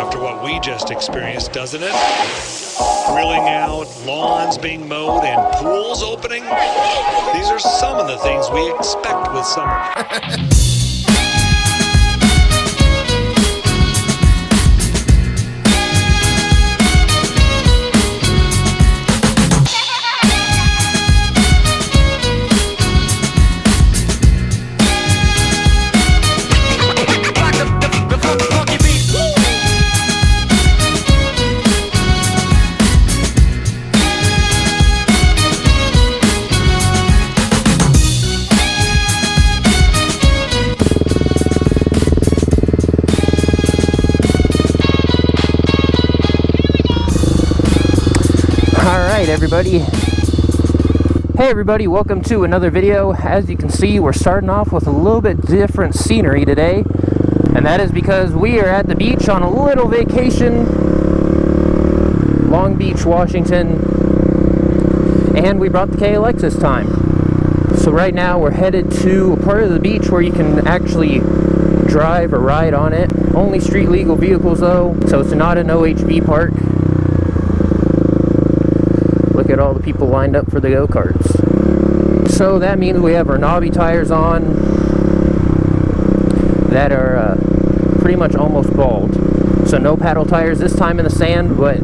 after what we just experienced, doesn't it? Grilling out, lawns being mowed, and pools opening. These are some of the things we expect with summer. Hey everybody, welcome to another video. As you can see, we're starting off with a little bit different scenery today, and that is because we are at the beach on a little vacation, Long Beach, Washington, and we brought the KLX this time. So right now we're headed to a part of the beach where you can actually drive or ride on it. Only street legal vehicles though, so it's not an OHV park. Look at all the people lined up for the go-karts. So that means we have our knobby tires on that are pretty much almost bald. So no paddle tires this time in the sand, but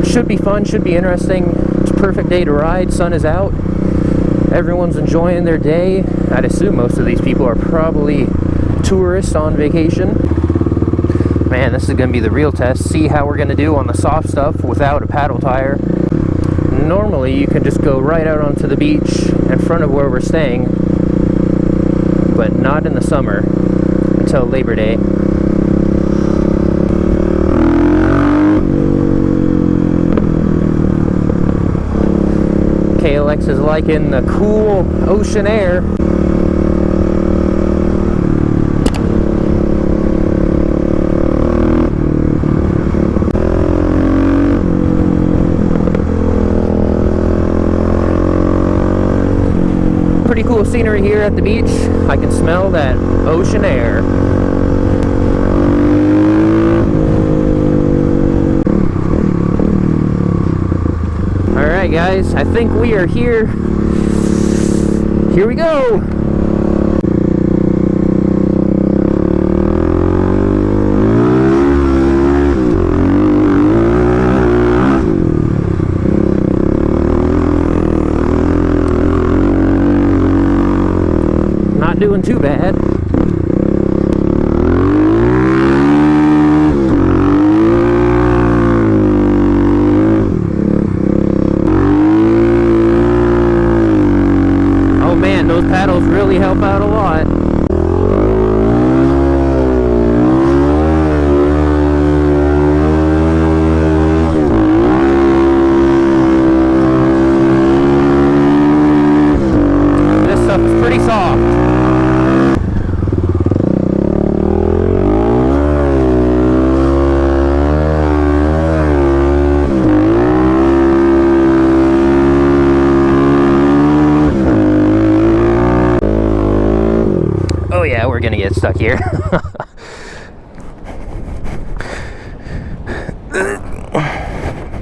should be fun, should be interesting. It's a perfect day to ride, sun is out. Everyone's enjoying their day. I'd assume most of these people are probably tourists on vacation. Man, this is going to be the real test. See how we're going to do on the soft stuff without a paddle tire. Normally you can just go right out onto the beach in front of where we're staying, but not in the summer until Labor Day. KLX is liking the cool ocean air. Pretty cool scenery here at the beach. I can smell that ocean air. Alright guys, I think we are here. Here we go! Doing too bad. Oh man, those paddles really help out a lot. This stuff is pretty soft. Oh yeah, we're gonna get stuck here.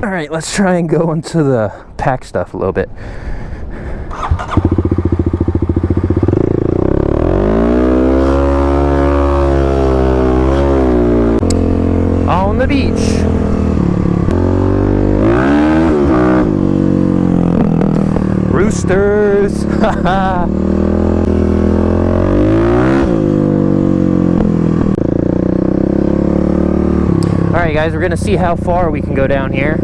Alright, let's try and go into the pack stuff a little bit. On the beach. Roosters. Haha. Alright guys, we're gonna see how far we can go down here.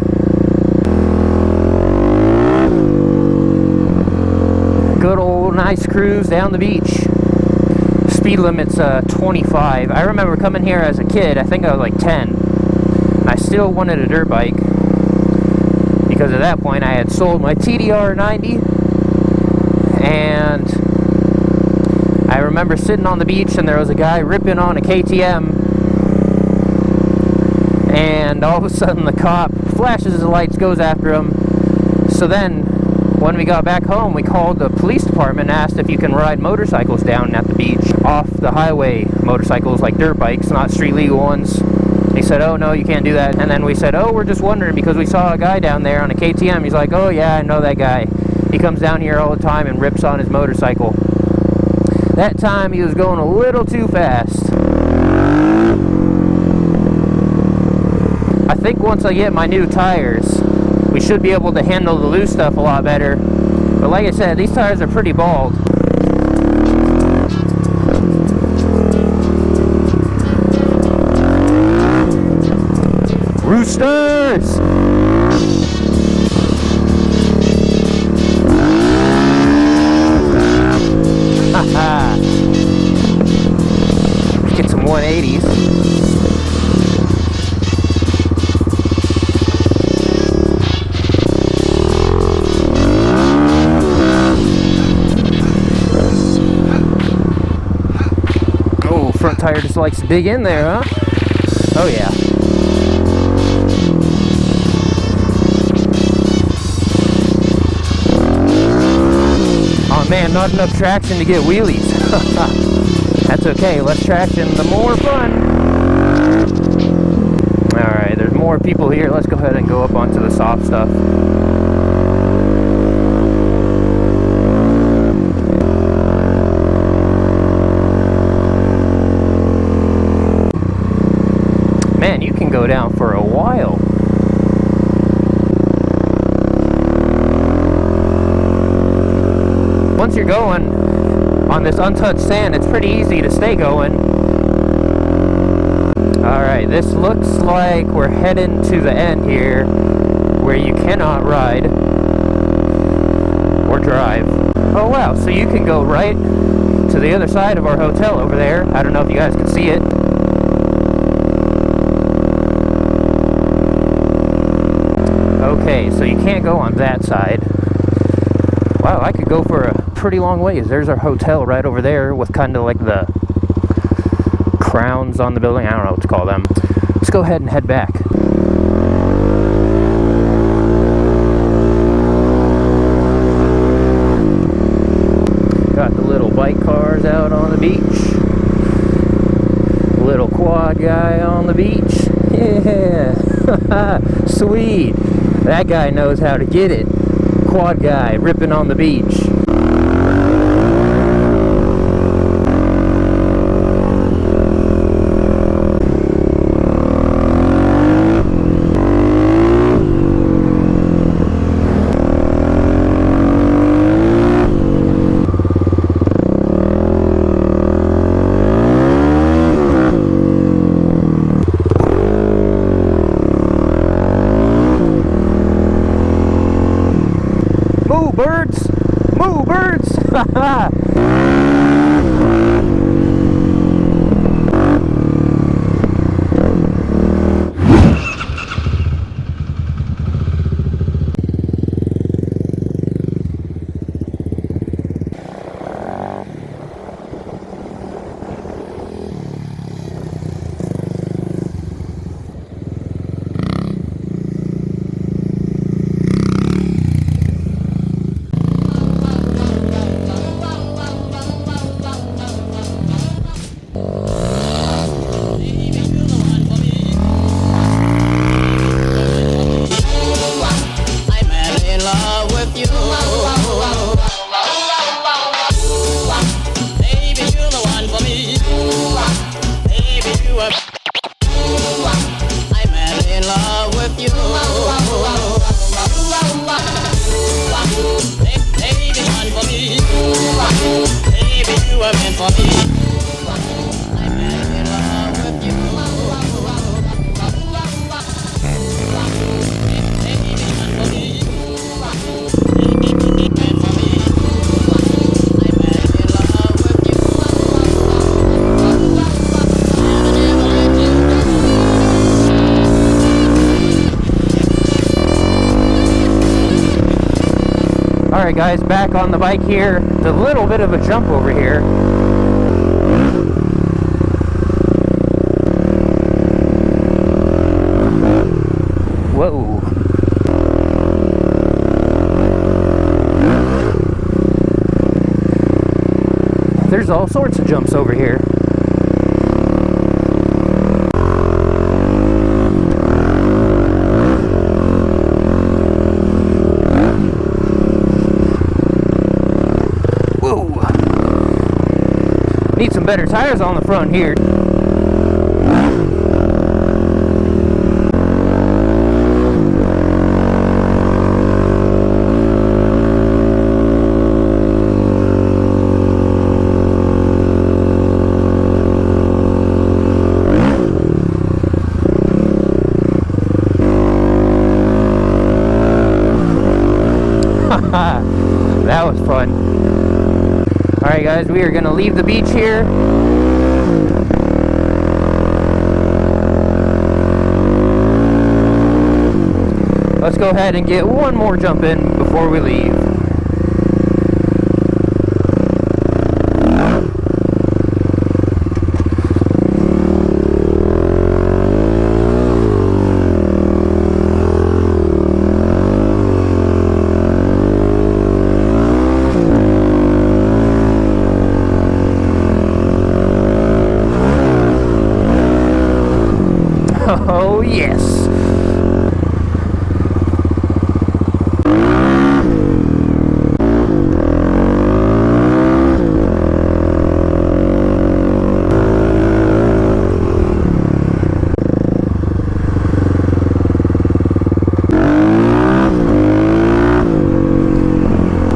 Good old nice cruise down the beach. Speed limit's 25. I remember coming here as a kid, I think I was like 10. I still wanted a dirt bike because at that point I had sold my TDR 90, and I remember sitting on the beach and there was a guy ripping on a KTM, and all of a sudden the cop flashes his lights, goes after him. So then when we got back home, we called the police department and asked if you can ride motorcycles down at the beach, off the highway motorcycles, like dirt bikes, not street legal ones. He said, oh no, you can't do that. And then we said, oh, we're just wondering because we saw a guy down there on a KTM. He's like, oh yeah, I know that guy. He comes down here all the time and rips on his motorcycle. That time he was going a little too fast. I think once I get my new tires, we should be able to handle the loose stuff a lot better. But like I said, these tires are pretty bald. Roosters! Haha! Get some 180s. Oh, front tire just likes to dig in there, huh? Oh yeah. Oh man, not enough traction to get wheelies. That's okay, less traction, the more fun. Alright, there's more people here. Let's go ahead and go up onto the soft stuff. Man, you can go down for a while. Once you're going on this untouched sand, it's pretty easy to stay going. Alright, this looks like we're heading to the end here where you cannot ride or drive. Oh wow, so you can go right to the other side of our hotel over there. I don't know if you guys can see it. Okay, so you can't go on that side. Wow, I could go for a pretty long ways. There's our hotel right over there with kind of like the crowns on the building. I don't know what to call them. Let's go ahead and head back. Got the little bike cars out on the beach. Little quad guy on the beach. Yeah, sweet. That guy knows how to get it. Quad guy ripping on the beach. Birds! Moo, birds! Alright guys, back on the bike here. There's a little bit of a jump over here. Whoa. There's all sorts of jumps over here. some better tires on the front here. That was fun. Alright guys, we are going to leave the beach here. Let's go ahead and get one more jump in before we leave. Oh yes!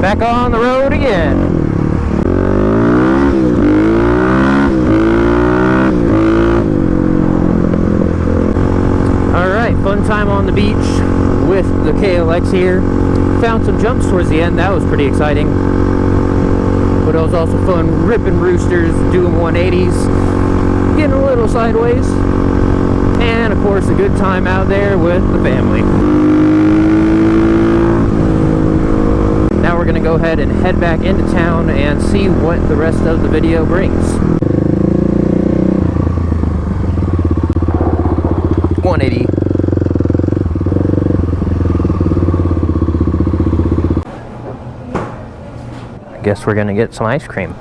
Back on the road again. Fun time on the beach with the KLX here. Found some jumps towards the end. That was pretty exciting. But it was also fun ripping roosters, doing 180s, getting a little sideways. And of course a good time out there with the family. Now we're going to go ahead and head back into town and see what the rest of the video brings. 180. Guess we're gonna get some ice cream.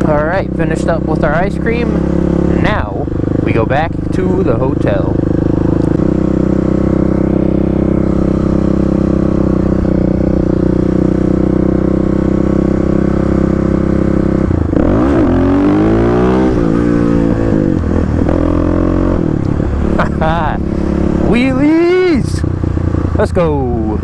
Alright, finished up with our ice cream. Now we go back to the hotel. Haha! Wheelies! Let's go!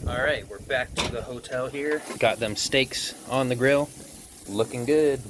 Alright, we're back to the hotel here. Got them steaks on the grill. Looking good.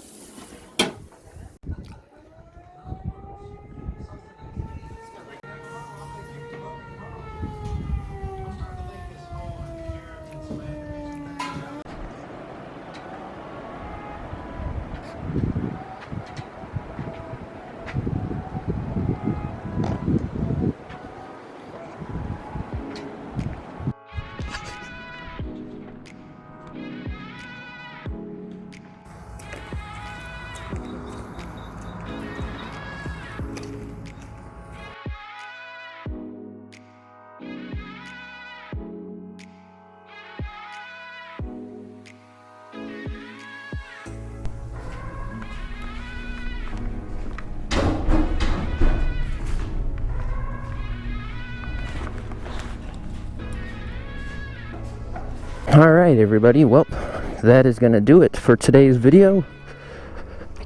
Alright everybody, well, that is going to do it for today's video.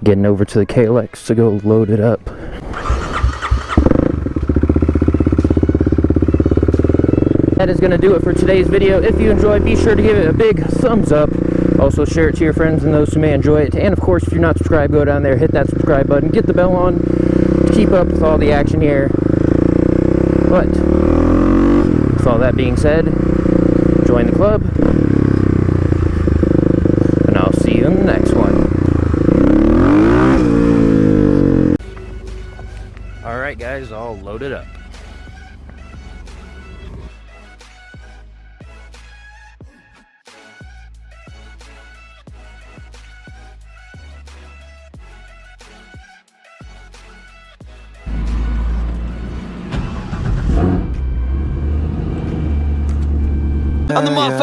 Getting over to the KLX to go load it up. That is going to do it for today's video. If you enjoyed, be sure to give it a big thumbs up. Also share it to your friends and those who may enjoy it. And of course, if you're not subscribed, go down there, hit that subscribe button, get the bell on to keep up with all the action here. But with all that being said, join the club, and I'll see you in the next one. Alright guys, guys all loaded up. I'm the motherfucker